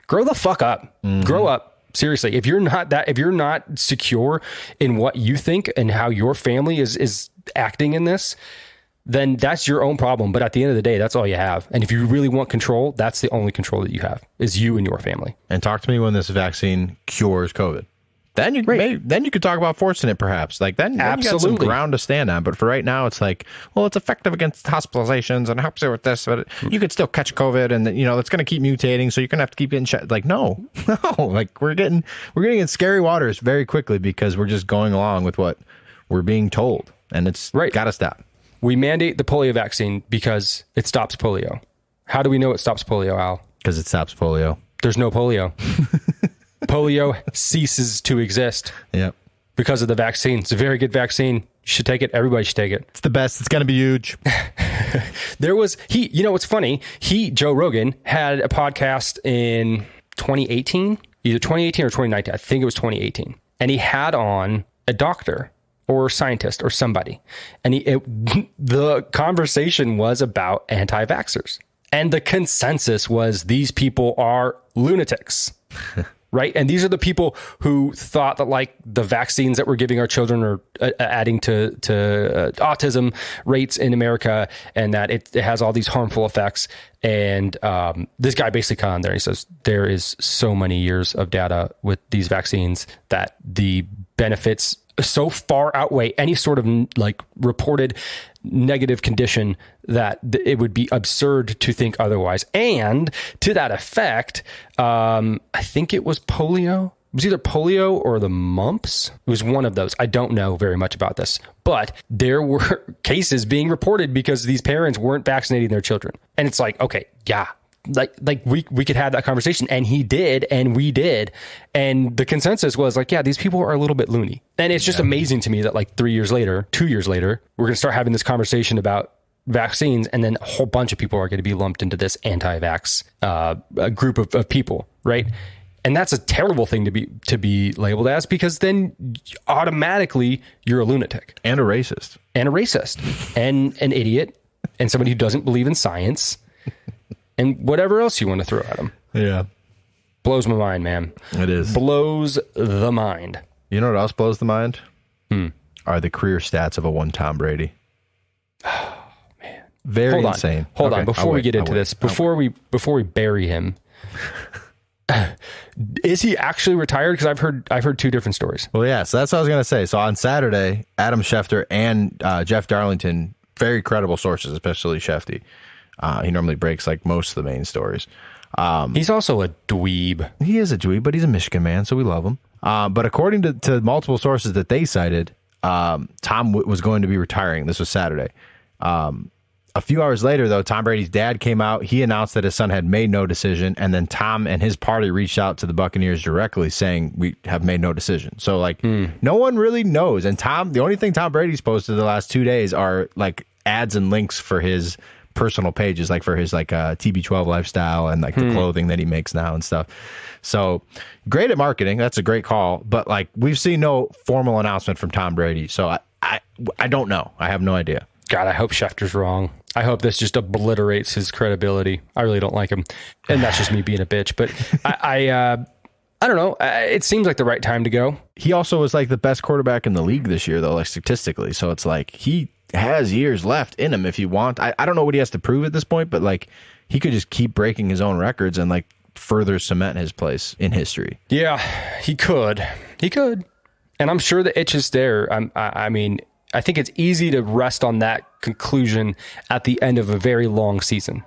grow the fuck up. Mm-hmm. Grow up. Seriously. If you're not secure in what you think and how your family is acting in this, then that's your own problem. But at the end of the day, that's all you have. And if you really want control, that's the only control that you have, is you and your family. And talk to me when this vaccine cures COVID. Then you could talk about forcing it, perhaps. Like then you got some ground to stand on. But for right now, it's like, well, it's effective against hospitalizations and helps you with this, but you could still catch COVID, and you know it's going to keep mutating, so you're going to have to keep getting checked. Like no, like we're getting in scary waters very quickly because we're just going along with what we're being told, and it's got to stop. We mandate the polio vaccine because it stops polio. How do we know it stops polio, Al? Because it stops polio. There's no polio. Polio ceases to exist. Yep. Because of the vaccine. It's a very good vaccine. You should take it. Everybody should take it. It's the best. It's going to be huge. What's funny, Joe Rogan had a podcast in 2018, either 2018 or 2019. I think it was 2018. And he had on a doctor or scientist or somebody. And the conversation was about anti-vaxxers. And the consensus was these people are lunatics. Right. And these are the people who thought that like the vaccines that we're giving our children are adding to autism rates in America, and that it has all these harmful effects. And this guy basically got on there. He says there is so many years of data with these vaccines that the benefits so far outweigh any sort of like reported negative condition that it would be absurd to think otherwise. And to that effect, I think it was polio. It was either polio or the mumps. It was one of those. I don't know very much about this, but there were cases being reported because these parents weren't vaccinating their children. And it's like, okay, yeah. Like we could have that conversation, and he did, and we did, and the consensus was like, yeah, these people are a little bit loony. And it's just amazing to me that like 2 years later, we're going to start having this conversation about vaccines, and then a whole bunch of people are going to be lumped into this anti-vax group of people, right? And that's a terrible thing to be labeled as, because then automatically you're a lunatic and a racist and an idiot and somebody who doesn't believe in science. And whatever else you want to throw at them. Yeah. Blows my mind, man. It is. Blows the mind. You know what else blows the mind? Are the career stats of a one Tom Brady. Oh, man. Very insane. Hold on. Before we get into this, before we bury him, is he actually retired? Because I've heard two different stories. Well, yeah. So that's what I was going to say. So on Saturday, Adam Schefter and Jeff Darlington very credible sources, especially Shefty. He normally breaks like most of the main stories. He's also a dweeb. He is a dweeb, but he's a Michigan man, so we love him. But according to multiple sources that they cited, Tom was going to be retiring. This was Saturday. A few hours later, though, Tom Brady's dad came out. He announced that his son had made no decision, and then Tom and his party reached out to the Buccaneers directly saying, we have made no decision. So, like, no one really knows. And the only thing Tom Brady's posted the last 2 days are, like, ads and links for his personal pages, like for his, like, TB12 lifestyle and, like, the clothing that he makes now and stuff. So, great at marketing. That's a great call. But, like, we've seen no formal announcement from Tom Brady. So, I don't know. I have no idea. God, I hope Schefter's wrong. I hope this just obliterates his credibility. I really don't like him. And that's just me being a bitch. But I don't know. It seems like the right time to go. He also was like the best quarterback in the league this year, though, like statistically. So it's like he has years left in him if he wants. I don't know what he has to prove at this point, but like he could just keep breaking his own records and like further cement his place in history. Yeah, he could. He could. And I'm sure the itch is there. I mean, I think it's easy to rest on that conclusion at the end of a very long season.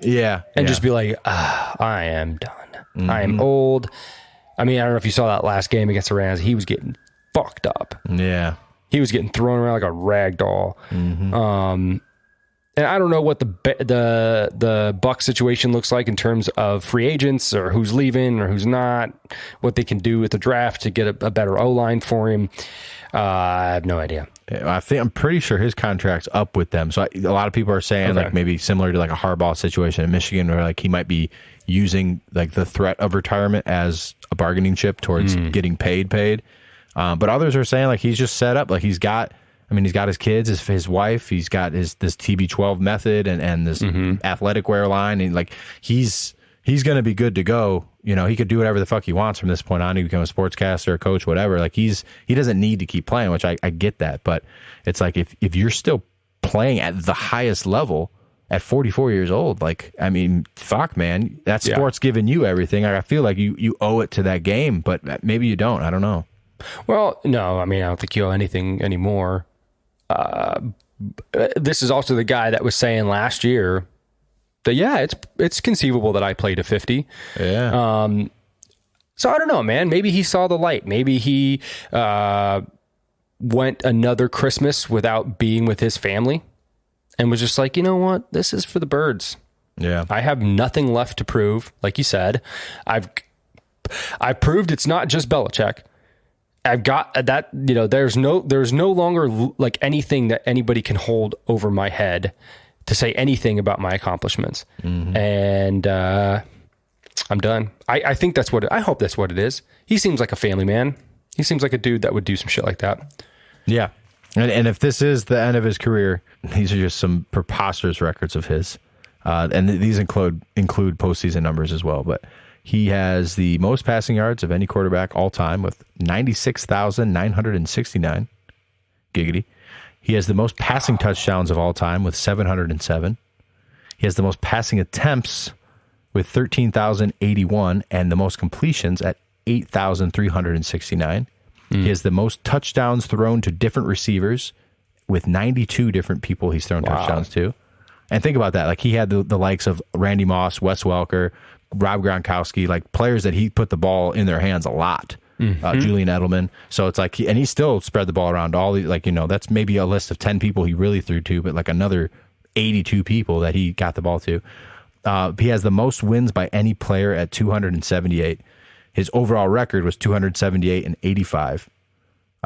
Yeah. And just be like, I am done. I am old. I mean, I don't know if you saw that last game against the Rams. He was getting fucked up. Yeah. He was getting thrown around like a rag doll. And I don't know what the Bucs situation looks like in terms of free agents or who's leaving or who's not, what they can do with the draft to get a better O-line for him. I have no idea. I'm pretty sure his contract's up with them. So a lot of people are saying like maybe similar to like a Harbaugh situation in Michigan, where like he might be using like the threat of retirement as a bargaining chip towards getting paid. But others are saying like he's just set up. Like he's got his kids, his wife, he's got this TB12 method and this athletic wear line, and like he's going to be good to go. You know, he could do whatever the fuck he wants from this point on. He become a sportscaster, a coach, whatever. Like he doesn't need to keep playing, which I get that. But it's like if you're still playing at the highest level at 44 years old, like, I mean, fuck, man, that sport's giving you everything. I feel like you owe it to that game, but maybe you don't. I don't know. Well, no, I mean, I don't think you owe anything anymore. This is also the guy that was saying last year that, it's conceivable that I play to 50. Yeah. So I don't know, man. Maybe he saw the light. Maybe he went another Christmas without being with his family and was just like, you know what? This is for the birds. Yeah. I have nothing left to prove. Like you said, I've proved it's not just Belichick. I've got that, you know, there's no longer like anything that anybody can hold over my head to say anything about my accomplishments. And I'm done. I think I hope that's what it is. He seems like a family man. He seems like a dude that would do some shit like that. Yeah. And if this is the end of his career, these are just some preposterous records of his. And these include postseason numbers as well. But he has the most passing yards of any quarterback all time with 96,969. Giggity. He has the most passing touchdowns of all time with 707. He has the most passing attempts with 13,081 and the most completions at 8,369. He has the most touchdowns thrown to different receivers with 92 different people he's thrown touchdowns to. And think about that. Like he had the likes of Randy Moss, Wes Welker, Rob Gronkowski, like players that he put the ball in their hands a lot. Julian Edelman. So it's like, and he still spread the ball around all these, like, you know, that's maybe a list of 10 people he really threw to, but like another 82 people that he got the ball to. He has the most wins by any player at 278. His overall record was 278 and 85,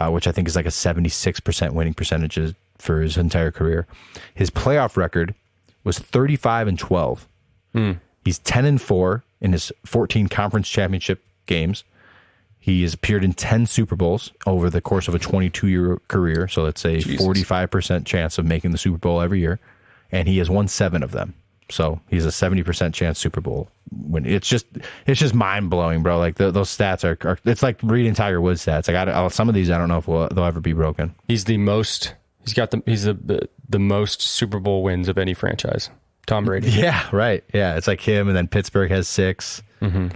which I think is like a 76% winning percentage for his entire career. His playoff record was 35 and 12. He's 10 and 4 in his 14 conference championship games. He has appeared in 10 Super Bowls over the course of a 22-year career. So let's say 45% chance of making the Super Bowl every year. And he has won 7 of them. So he's a 70% chance Super Bowl win. It's just mind blowing, bro. Like those stats are it's like reading Tiger Woods stats. Like some of these I don't know if they'll ever be broken. He's the most most Super Bowl wins of any franchise. Tom Brady. Yeah, right. Yeah, it's like him, and then Pittsburgh has 6.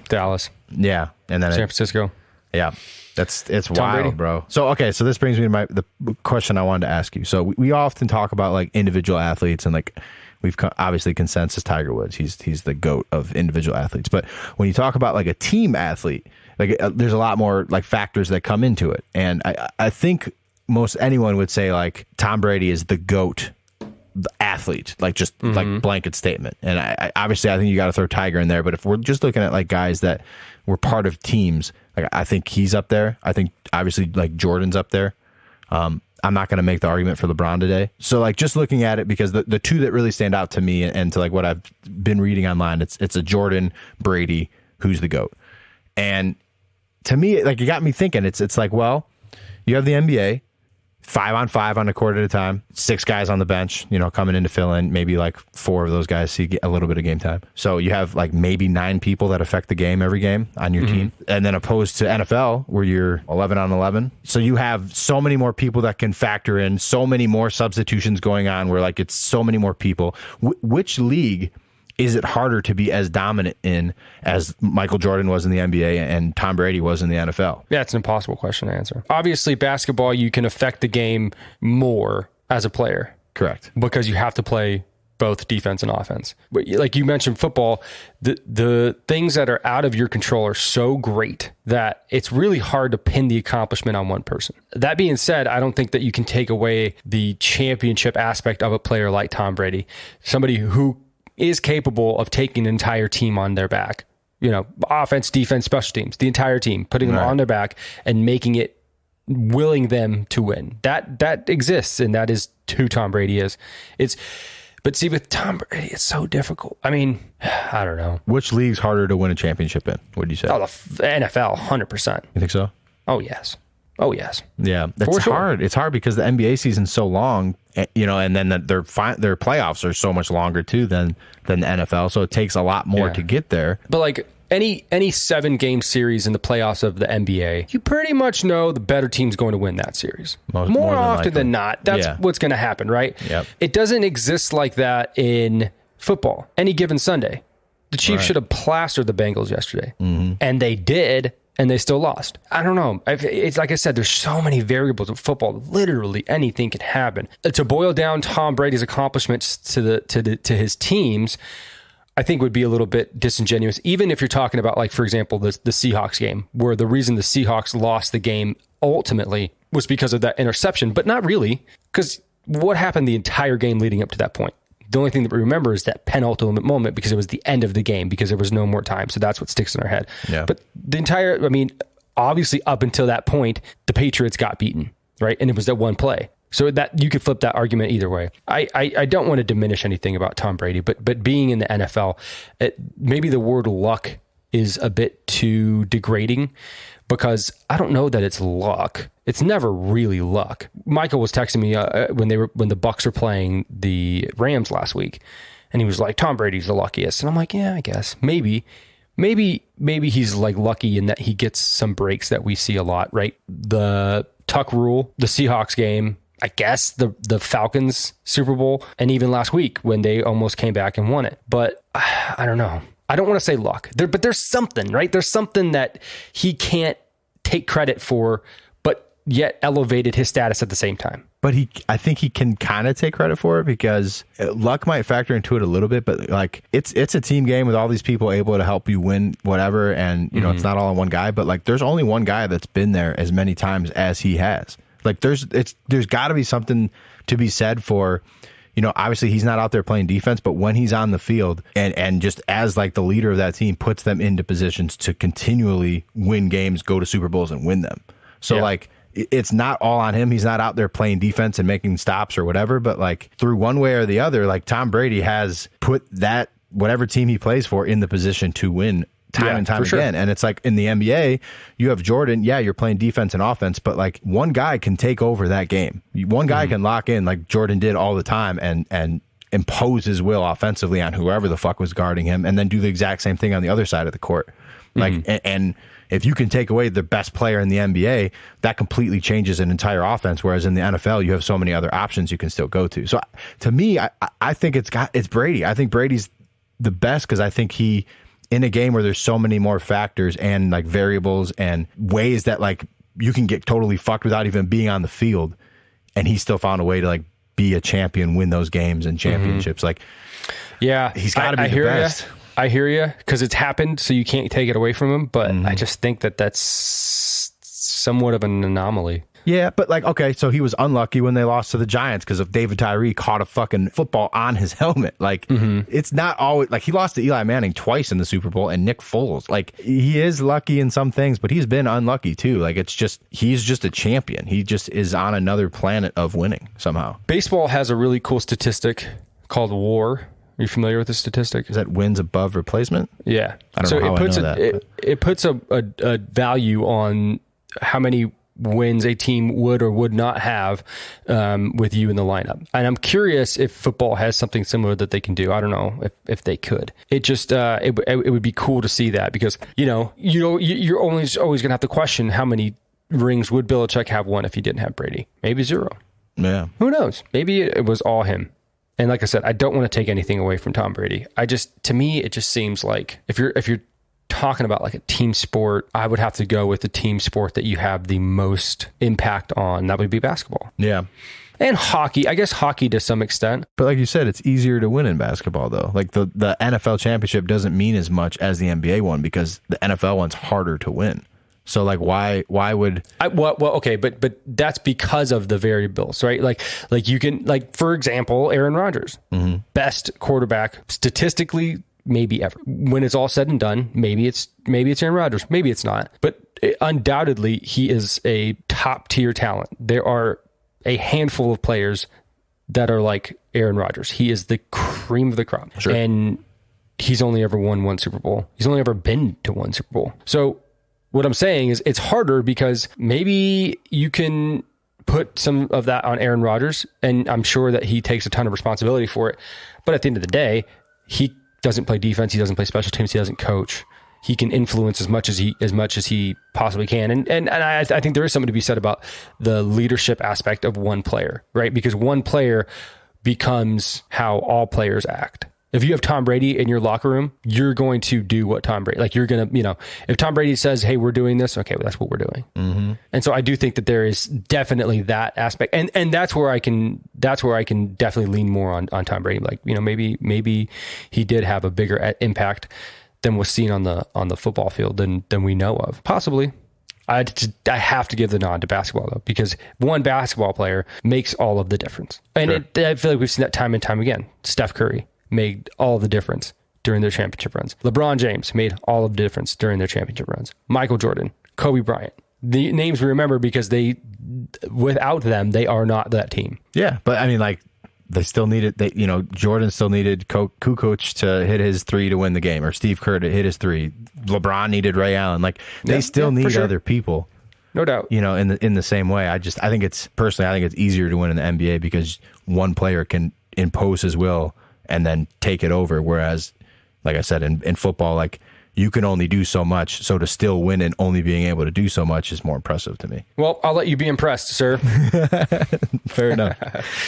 Dallas. Yeah, and then San Francisco. Yeah. It's Tom Brady. wild, bro. So, okay. So this brings me to the question I wanted to ask you. So we often talk about like individual athletes and like we've obviously consensus Tiger Woods. He's the GOAT of individual athletes. But when you talk about like a team athlete, like there's a lot more like factors that come into it. And I think most anyone would say like Tom Brady is the GOAT athlete, like just like blanket statement. And I obviously I think you got to throw Tiger in there. But if we're just looking at like guys that were part of teams, like I think he's up there. I think obviously like Jordan's up there. I'm not going to make the argument for LeBron today. So like just looking at it, because the two that really stand out to me and to like what I've been reading online, it's a Jordan, Brady, who's the GOAT. And to me, like it got me thinking, it's like, well, you have the NBA, 5-on-5 on a court at a time, 6 guys on the bench, coming in to fill in, maybe like 4 of those guys see a little bit of game time. So you have like maybe 9 people that affect the game every game on your team. And then opposed to NFL where you're 11-on-11. So you have so many more people that can factor in, so many more substitutions going on where like it's so many more people. Which league is it harder to be as dominant in as Michael Jordan was in the NBA and Tom Brady was in the NFL? Yeah, it's an impossible question to answer. Obviously, basketball, you can affect the game more as a player. Correct. Because you have to play both defense and offense. But like you mentioned, football, the things that are out of your control are so great that it's really hard to pin the accomplishment on one person. That being said, I don't think that you can take away the championship aspect of a player like Tom Brady, somebody who is capable of taking an entire team on their back, offense, defense, special teams, the entire team, putting them on their back and making it, willing them to win. That exists, and that is who Tom Brady is. But see, with Tom Brady, it's so difficult. I mean, I don't know. Which league's harder to win a championship in? What do you say? Oh, the NFL, 100%. You think so? Oh, yes. Oh, yes. Yeah, that's hard. It's hard because the NBA season's so long, and then their playoffs are so much longer too than the NFL. So it takes a lot more to get there. But like any 7-game series in the playoffs of the NBA, you pretty much know the better team's going to win that series. More often than not, that's what's going to happen, right? Yep. It doesn't exist like that in football. Any given Sunday, the Chiefs should have plastered the Bengals yesterday, and they did. And they still lost. I don't know. It's like I said, there's so many variables in football. Literally anything can happen. To boil down Tom Brady's accomplishments to his teams, I think would be a little bit disingenuous. Even if you're talking about, like, for example, the Seahawks game, where the reason the Seahawks lost the game ultimately was because of that interception, but not really, because what happened the entire game leading up to that point? The only thing that we remember is that penultimate moment because it was the end of the game because there was no more time. So that's what sticks in our head. Yeah. But obviously up until that point, the Patriots got beaten, right? And it was that one play. So that you could flip that argument either way. I don't want to diminish anything about Tom Brady, but being in the NFL, maybe the word luck is a bit too degrading because I don't know that it's luck. It's never really luck. Michael was texting me when the Bucs were playing the Rams last week, and he was like, "Tom Brady's the luckiest," and I'm like, "Yeah, I guess maybe he's like lucky in that he gets some breaks that we see a lot, right? The Tuck rule, the Seahawks game." I guess the Falcons Super Bowl, and even last week when they almost came back and won it. But I don't know. I don't want to say luck, but there's something, right? There's something that he can't take credit for, but yet elevated his status at the same time. But I think he can kind of take credit for it because luck might factor into it a little bit, but like it's a team game with all these people able to help you win whatever. And it's not all on one guy, but like there's only one guy that's been there as many times as he has. Like there's got to be something to be said for, obviously he's not out there playing defense, but when he's on the field and just as like the leader of that team puts them into positions to continually win games, go to Super Bowls and win them. So like it's not all on him. He's not out there playing defense and making stops or whatever, but like through one way or the other, like Tom Brady has put that whatever team he plays for in the position to win time and time again. Sure. And it's like in the NBA, you have Jordan. Yeah, you're playing defense and offense, but like one guy can take over that game. One guy can lock in like Jordan did all the time and impose his will offensively on whoever the fuck was guarding him, and then do the exact same thing on the other side of the court. Like, and if you can take away the best player in the NBA, that completely changes an entire offense. Whereas in the NFL, you have so many other options you can still go to. So to me, I think it's Brady. I think Brady's the best because I think he in a game where there's so many more factors and like variables and ways that like you can get totally fucked without even being on the field, and he still found a way to like be a champion, win those games and championships. Like, yeah, he's got to be the best. I hear you, because it's happened, so you can't take it away from him. But I just think that that's somewhat of an anomaly. Yeah, but like, okay, so he was unlucky when they lost to the Giants because of David Tyree caught a fucking football on his helmet. Like, it's not always like he lost to Eli Manning twice in the Super Bowl and Nick Foles. Like, he is lucky in some things, but he's been unlucky too. Like, it's just, he's just a champion. He just is on another planet of winning somehow. Baseball has a really cool statistic called WAR. Are you familiar with this statistic? Is that wins above replacement? Yeah. I don't know how I know that. It puts a value on how many wins a team would or would not have with you in the lineup. And I'm curious if football has something similar that they can do. I don't know if they could. It just it would be cool to see that, because you're always going to have to question how many rings would Belichick have won if he didn't have Brady. Maybe 0. Yeah. Who knows? Maybe it was all him. And like I said, I don't want to take anything away from Tom Brady. To me, it just seems like if you're talking about like a team sport, I would have to go with the team sport that you have the most impact on. That would be basketball. Yeah. And hockey. I guess hockey to some extent. But like you said, it's easier to win in basketball though. Like the NFL championship doesn't mean as much as the NBA one because the NFL one's harder to win. So like why would okay, but that's because of the variables, right? Like you can, like, for example, Aaron Rodgers, best quarterback statistically maybe ever. When it's all said and done, maybe it's Aaron Rodgers, maybe it's not. But undoubtedly, he is a top tier talent. There are a handful of players that are like Aaron Rodgers. He is the cream of the crop. Sure. And he's only ever won one Super Bowl. He's only ever been to one Super Bowl. So what I'm saying is it's harder because maybe you can put some of that on Aaron Rodgers, and I'm sure that he takes a ton of responsibility for it. But at the end of the day, he doesn't play defense. He doesn't play special teams. He doesn't coach. He can influence as much as he possibly can. And I think there is something to be said about the leadership aspect of one player, right? Because one player becomes how all players act. If you have Tom Brady in your locker room, you're going to do what Tom Brady, like you're going to, if Tom Brady says, hey, we're doing this, okay, well, that's what we're doing. Mm-hmm. And so I do think that there is definitely that aspect. And that's where I can definitely lean more on Tom Brady. Like, maybe he did have a bigger impact than was seen on the football field than we know of. Possibly. I have to give the nod to basketball though, because one basketball player makes all of the difference. And sure. I feel like we've seen that time and time again. Steph Curry made all the difference during their championship runs. LeBron James made all of the difference during their championship runs. Michael Jordan, Kobe Bryant. The names we remember because without them, they are not that team. Yeah, but I mean, like, they still needed, Jordan still needed Kukoc to hit his 3 to win the game, or Steve Kerr to hit his 3. LeBron needed Ray Allen. Like, they still need other people. No doubt. In the same way. I think it's easier to win in the NBA because one player can impose his will and then take it over. Whereas, like I said, in football, like, you can only do so much. So to still win and only being able to do so much is more impressive to me. Well, I'll let you be impressed, sir. Fair enough.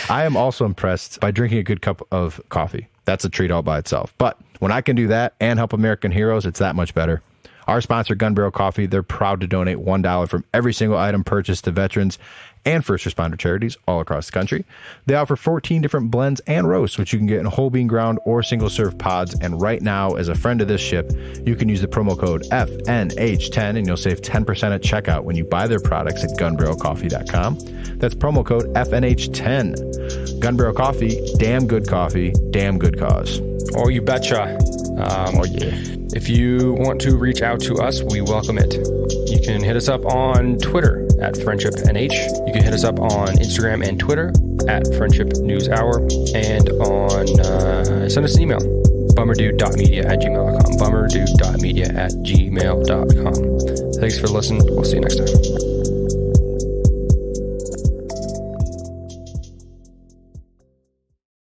I am also impressed by drinking a good cup of coffee. That's a treat all by itself. But when I can do that and help American heroes, it's that much better. Our sponsor, Gun Barrel Coffee, they're proud to donate $1 from every single item purchased to veterans and first responder charities all across the country. They offer 14 different blends and roasts, which you can get in whole bean ground or single serve pods. And right now, as a friend of this ship, you can use the promo code FNH10 and you'll save 10% at checkout when you buy their products at gunbarrelcoffee.com. That's promo code FNH10. Gun Barrel Coffee, damn good coffee, damn good cause. Oh, you betcha. If you want to reach out to us, we welcome it. You can hit us up on Twitter at FriendshipNH. You can hit us up on Instagram and Twitter at Friendship News Hour, and on send us an email, bummerdude.media@gmail.com. bummerdude.media@gmail.com. Thanks for listening. We'll see you next time.